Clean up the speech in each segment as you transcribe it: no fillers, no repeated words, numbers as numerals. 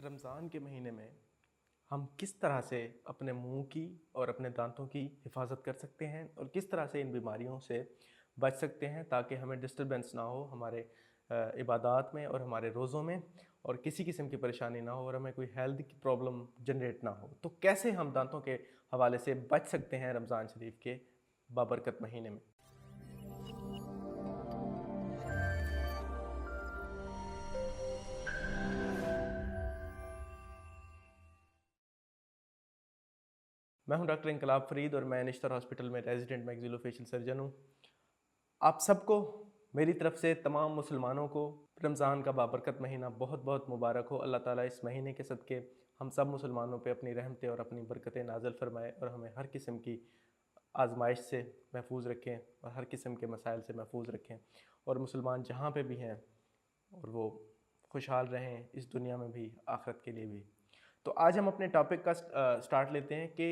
रमज़ान के महीने में हम किस तरह से अपने मुंह की और अपने दांतों की हिफाजत कर सकते हैं और किस तरह से इन बीमारियों से बच सकते हैं ताकि हमें डिस्टरबेंस ना हो हमारे इबादात में और हमारे रोज़ों में और किसी किस्म की परेशानी ना हो और हमें कोई हेल्थ की प्रॉब्लम जनरेट ना हो। तो कैसे हम दांतों के हवाले से बच सकते हैं रमज़ान शरीफ के बाबरकत महीने में। मैं हूं डॉक्टर इनकलाब फरीद और मैं निश्तर हॉस्पिटल में रेजिडेंट मैक्सिलोफेशियल सर्जन हूं। आप सबको मेरी तरफ से तमाम मुसलमानों को रमज़ान का बाबरकत महीना बहुत बहुत मुबारक हो। अल्लाह ताला इस महीने के सदक़े हम सब मुसलमानों पे अपनी रहमतें और अपनी बरकतें नाज़िल फरमाए और हमें हर किस्म की आजमाइश से महफूज रखें और हर किस्म के मसाइल से महफूज रखें और मुसलमान जहाँ पे भी हैं और वो खुशहाल रहें इस दुनिया में भी आखिरत के लिए भी। तो आज हम अपने टॉपिक का स्टार्ट लेते हैं कि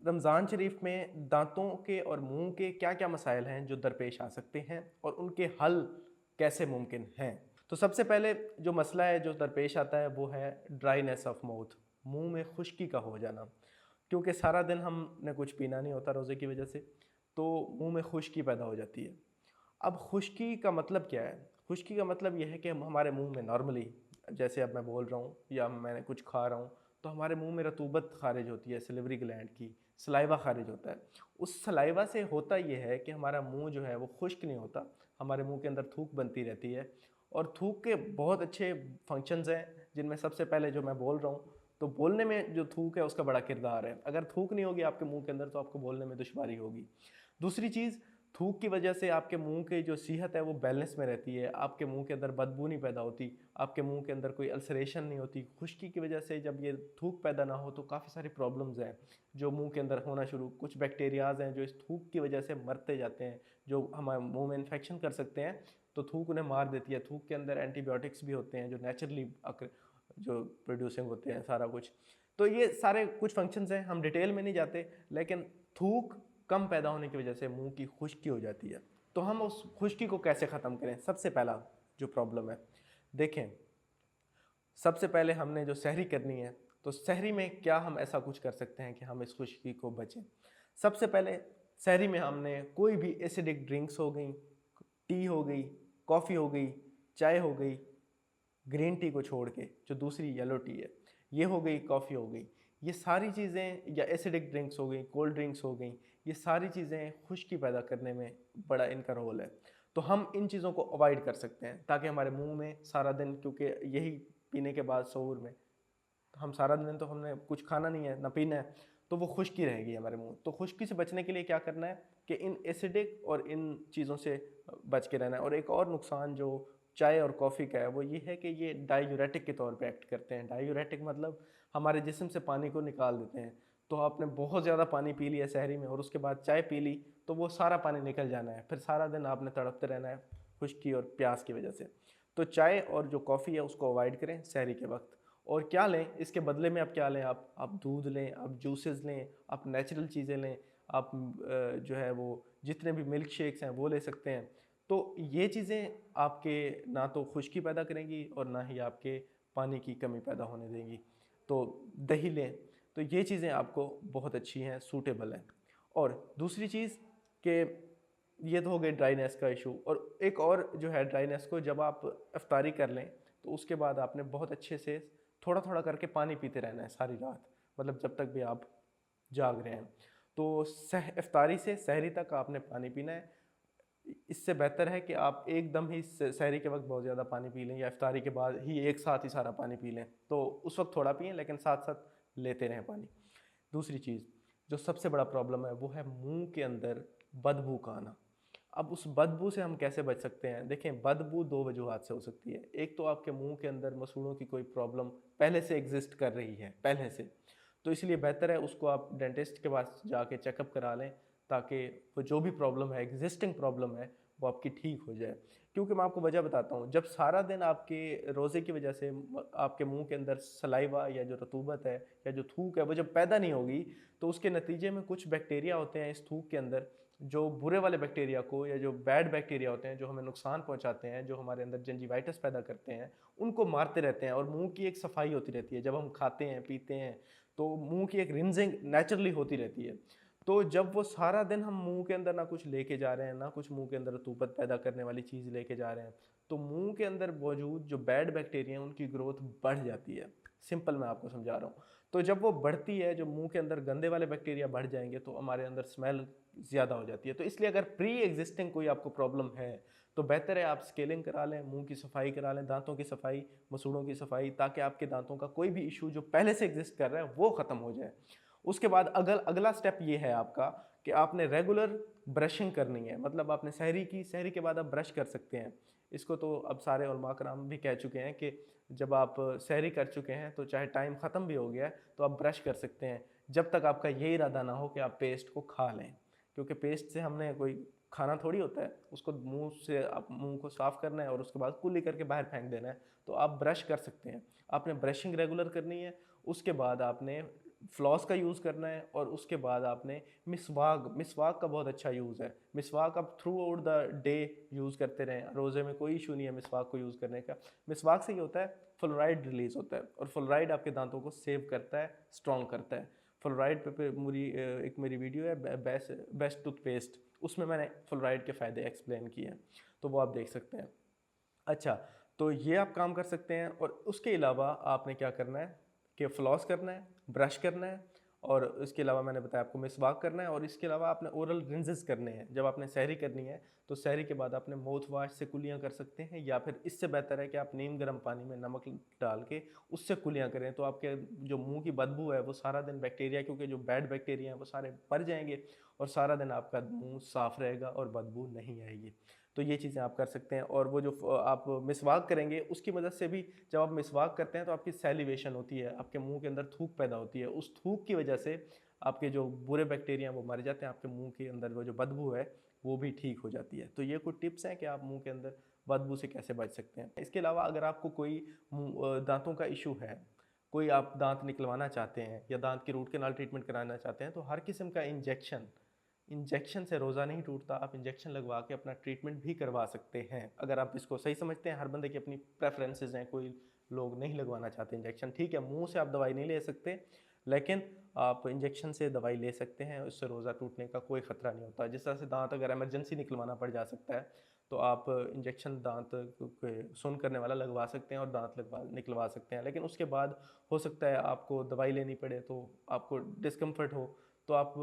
रमज़ान शरीफ में दांतों के और मुंह के क्या क्या मसाइल हैं जो दरपेश आ सकते हैं और उनके हल कैसे मुमकिन हैं। तो सबसे पहले जो मसला है जो दरपेश आता है वो है ड्राइनेस ऑफ माउथ, मुंह में खुश्की का हो जाना। क्योंकि सारा दिन हमने कुछ पीना नहीं होता रोज़े की वजह से, तो मुंह में खुश्की पैदा हो जाती है। अब खुश्की का मतलब क्या है? खुश्की का मतलब यह है कि हमारे मुंह में नॉर्मली, जैसे अब मैं बोल रहा हूँ या मैंने कुछ खा रहा हूँ, तो हमारे मुंह में रतूबत खारिज होती है, सलिवरी ग्लैंड की सलाइवा खारिज होता है। उस सलाइवा से होता यह है कि हमारा मुंह जो है वो खुश्क नहीं होता, हमारे मुंह के अंदर थूक बनती रहती है। और थूक के बहुत अच्छे फंक्शंस हैं, जिनमें सबसे पहले जो मैं बोल रहा हूँ, तो बोलने में जो थूक है उसका बड़ा किरदार है। अगर थूक नहीं होगी आपके मुंह के अंदर तो आपको बोलने में दुश्वारी होगी। दूसरी चीज़, थूक की वजह से आपके मुंह की जो सेहत है वो बैलेंस में रहती है, आपके मुंह के अंदर बदबू नहीं पैदा होती, आपके मुंह के अंदर कोई अल्सरेशन नहीं होती। खुश्की की वजह से जब ये थूक पैदा ना हो तो काफ़ी सारी प्रॉब्लम्स हैं जो मुंह के अंदर होना शुरू, कुछ बैक्टीरियाज हैं जो इस थूक की वजह से मरते जाते हैं, जो हमारे मुंह में इन्फेक्शन कर सकते हैं, तो थूक उन्हें मार देती है। थूक के अंदर एंटीबायोटिक्स भी होते हैं जो नेचुरली जो प्रोड्यूसिंग होते हैं सारा कुछ। तो ये सारे कुछ फंक्शंस हैं, हम डिटेल में नहीं जाते, लेकिन थूक कम पैदा होने की वजह से मुंह की खुश्की हो जाती है। तो हम उस खुश्की को कैसे ख़त्म करें? सबसे पहला जो प्रॉब्लम है, देखें, सबसे पहले हमने जो सहरी करनी है, तो सहरी में क्या हम ऐसा कुछ कर सकते हैं कि हम इस खुश्की को बचें। सबसे पहले सहरी में हमने कोई भी एसिडिक ड्रिंक्स हो गई, टी हो गई, कॉफ़ी हो गई, चाय हो गई, ग्रीन टी को छोड़ के जो दूसरी येलो टी है, ये हो गई, कॉफ़ी हो गई, ये सारी चीज़ें, या एसिडिक ड्रिंक्स हो गई, कोल्ड ड्रिंक्स हो गई, ये सारी चीज़ें खुश्की पैदा करने में बड़ा इनका रोल है। तो हम इन चीज़ों को अवॉइड कर सकते हैं ताकि हमारे मुंह में सारा दिन, क्योंकि यही पीने के बाद सहूर में हम सारा दिन तो हमने कुछ खाना नहीं है ना पीना है, तो वो खुश्की रहेगी हमारे मुंह। तो खुश्की से बचने के लिए क्या करना है कि इन एसिडिक और इन चीज़ों से बच के रहना है। और एक और नुकसान जो चाय और कॉफ़ी का है वो ये है कि ये डायूरेटिक के तौर पे एक्ट करते हैं। डायूरेटिक मतलब हमारे जिस्म से पानी को निकाल देते हैं। तो आपने बहुत ज़्यादा पानी पी लिया सहरी में और उसके बाद चाय पी ली, तो वो सारा पानी निकल जाना है, फिर सारा दिन आपने तड़पते रहना है खुश्की और प्यास की वजह से। तो चाय और जो कॉफ़ी है उसको अवॉइड करें सहरी के वक्त। और क्या लें इसके बदले में? आप क्या लें? आप दूध लें, आप जूसेस लें, आप नेचुरल चीज़ें लें, आप जो है वो जितने भी मिल्क शेक्स हैं वो ले सकते हैं। तो ये चीज़ें आपके ना तो खुश्की पैदा करेंगी और ना ही आपके पानी की कमी पैदा होने देंगी। तो दही लें, तो ये चीज़ें आपको बहुत अच्छी हैं, सूटेबल हैं। और दूसरी चीज़ कि ये तो हो गई ड्राइनेस का इशू। और एक और जो है ड्राइनेस को, जब आप इफ्तारी कर लें तो उसके बाद आपने बहुत अच्छे से थोड़ा थोड़ा करके पानी पीते रहना है सारी रात, मतलब जब तक भी आप जाग रहे हैं। तो इफ्तारी से सहरी तक आपने पानी पीना है। इससे बेहतर है कि आप एकदम ही सहरी के वक्त बहुत ज़्यादा पानी पी लें या इफ्तारी के बाद ही एक साथ ही सारा पानी पी लें, तो उस वक्त थोड़ा पिएँ लेकिन साथ साथ लेते रहें पानी। दूसरी चीज़ जो सबसे बड़ा प्रॉब्लम है वो है मुंह के अंदर बदबू का आना। अब उस बदबू से हम कैसे बच सकते हैं? देखें, बदबू दो वजूहात से हो सकती है। एक तो आपके मुंह के अंदर मसूड़ों की कोई प्रॉब्लम पहले से एग्जिस्ट कर रही है, पहले से, तो इसलिए बेहतर है उसको आप डेंटिस्ट के पास जाके चेकअप करा लें ताकि वो जो भी प्रॉब्लम है, एग्जिस्टिंग प्रॉब्लम है, वो आपकी ठीक हो जाए। क्योंकि मैं आपको वजह बताता हूँ, जब सारा दिन आपके रोज़े की वजह से आपके मुंह के अंदर सलाइवा या जो रतूबत है या जो थूक है वो जब पैदा नहीं होगी, तो उसके नतीजे में कुछ बैक्टीरिया होते हैं इस थूक के अंदर, जो बुरे वाले बैक्टीरिया को या जो बैड बैक्टीरिया होते हैं जो हमें नुकसान पहुंचाते हैं, जो हमारे अंदर जिंजीवाइटिस पैदा करते हैं, उनको मारते रहते हैं। और मुंह की एक सफाई होती रहती है, जब हम खाते हैं पीते हैं तो मुंह की एक रिंजिंग नेचुरली होती रहती है। तो जब वो सारा दिन हम मुंह के अंदर ना कुछ लेके जा रहे हैं, ना कुछ मुंह के अंदर रतूबत पैदा करने वाली चीज़ लेके जा रहे हैं, तो मुंह के अंदर मौजूद जो बैड बैक्टीरिया हैं उनकी ग्रोथ बढ़ जाती है। सिंपल मैं आपको समझा रहा हूँ। तो जब वो बढ़ती है, जो मुंह के अंदर गंदे वाले बैक्टीरिया बढ़ जाएंगे तो हमारे अंदर स्मेल ज़्यादा हो जाती है। तो इसलिए अगर प्री एग्जिस्टिंग कोई आपको प्रॉब्लम है तो बेहतर है आप स्केलिंग करा लें, मुंह की सफाई करा लें, दांतों की सफाई, मसूड़ों की सफाई, ताकि आपके दांतों का कोई भी इशू जो पहले से एग्जिस्ट कर रहा है वो ख़त्म हो जाए। उसके बाद अगला स्टेप ये है आपका कि आपने रेगुलर ब्रशिंग करनी है। मतलब आपने सहरी के बाद आप ब्रश कर सकते हैं। इसको तो अब सारे उलमा कराम भी कह चुके हैं कि जब आप सहरी कर चुके हैं तो चाहे टाइम ख़त्म भी हो गया है तो आप ब्रश कर सकते हैं, जब तक आपका ये इरादा ना हो कि आप पेस्ट को खा लें। क्योंकि पेस्ट से हमने कोई खाना थोड़ी होता है, उसको मुंह से आप मुंह को साफ़ करना है और उसके बाद कुल्ली करके बाहर फेंक देना है। तो आप ब्रश कर सकते हैं, आपने ब्रशिंग रेगुलर करनी है। उसके बाद आपने फ्लॉस का यूज़ करना है और उसके बाद आपने मिसवाक का बहुत अच्छा यूज़ है। मिसवाक आप through out the day use करते रहें, रोज़े में कोई इशू नहीं है मिसवाक को यूज़ करने का। मिसवाक से ये होता है, फ्लोराइड रिलीज़ होता है और फ्लोराइड आपके दांतों को सेव करता है, स्ट्रॉन्ग करता है। फ्लोराइड पे एक मेरी वीडियो है बेस्ट टूथपेस्ट, उसमें मैंने फ्लोराइड के फ़ायदे एक्सप्लेन किए हैं, तो वो आप देख सकते हैं। अच्छा, तो ये आप काम कर सकते हैं। और उसके अलावा आपने क्या करना है कि फ्लॉस करना है, ब्रश करना है, और इसके अलावा मैंने बताया आपको मिसवाक करना है। और इसके अलावा आपने ओरल रिंजेस करने हैं। जब आपने सहरी करनी है तो सहरी के बाद आपने माउथ वाश से कुलियाँ कर सकते हैं, या फिर इससे बेहतर है कि आप नीम गर्म पानी में नमक डाल के उससे कुलियाँ करें। तो आपके जो मुंह की बदबू है वो सारा दिन बैक्टीरिया, क्योंकि जो बैड बैक्टीरिया हैं वो सारे मर जाएंगे और सारा दिन आपका मुंह साफ़ रहेगा और बदबू नहीं आएगी। तो ये चीज़ें आप कर सकते हैं। और वो जो आप मिसवाक करेंगे उसकी मदद से भी, जब आप मिसवाक करते हैं तो आपकी सैलिवेशन होती है, आपके मुंह के अंदर थूक पैदा होती है। उस थूक की वजह से आपके जो बुरे बैक्टीरिया हैं वो मर जाते हैं, आपके मुंह के अंदर वो जो बदबू है वो भी ठीक हो जाती है। तो ये कुछ टिप्स हैं कि आप मुंह के अंदर बदबू से कैसे बच सकते हैं। इसके अलावा अगर आपको कोई दांतों का इशू है, कोई आप दांत निकलवाना चाहते हैं या दांत की रूट कैनाल ट्रीटमेंट कराना चाहते हैं, तो हर किस्म का इंजेक्शन से रोज़ा नहीं टूटता। आप इंजेक्शन लगवा के अपना ट्रीटमेंट भी करवा सकते हैं, अगर आप इसको सही समझते हैं। हर बंदे की अपनी प्रेफरेंसेस हैं, कोई लोग नहीं लगवाना चाहते इंजेक्शन, ठीक है। मुंह से आप दवाई नहीं ले सकते, लेकिन आप इंजेक्शन से दवाई ले सकते हैं, उससे रोज़ा टूटने का कोई ख़तरा नहीं होता। जिस तरह से दांत अगर इमरजेंसी निकलवाना पड़ जा सकता है, तो आप इंजेक्शन दांत सुन करने वाला लगवा सकते हैं और दांत निकलवा सकते हैं। लेकिन उसके बाद हो सकता है आपको दवाई लेनी पड़े, तो आपको डिस्कम्फर्ट हो, तो आप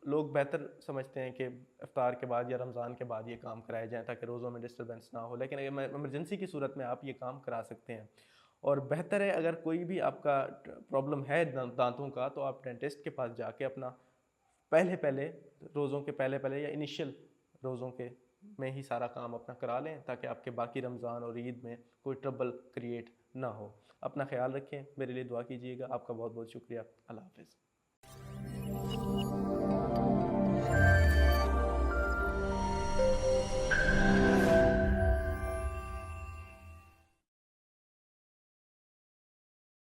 लोग बेहतर समझते हैं कि इफ्तार के बाद या रमज़ान के बाद ये काम कराए जाएँ, ताकि रोज़ों में डिस्टर्बेंस ना हो। लेकिन अगर इमरजेंसी की सूरत में आप ये काम करा सकते हैं। और बेहतर है, अगर कोई भी आपका प्रॉब्लम है दांतों का, तो आप डेंटिस्ट के पास जाके अपना पहले पहले रोज़ों के पहले पहले या इनिशियल रोज़ों के में ही सारा काम अपना करा लें, ताकि आपके बाकी रमज़ान और ईद में कोई ट्रबल क्रिएट ना हो। अपना ख्याल रखें, मेरे लिए दुआ कीजिएगा। आपका बहुत बहुत शुक्रिया। अल्लाह हाफ़िज़।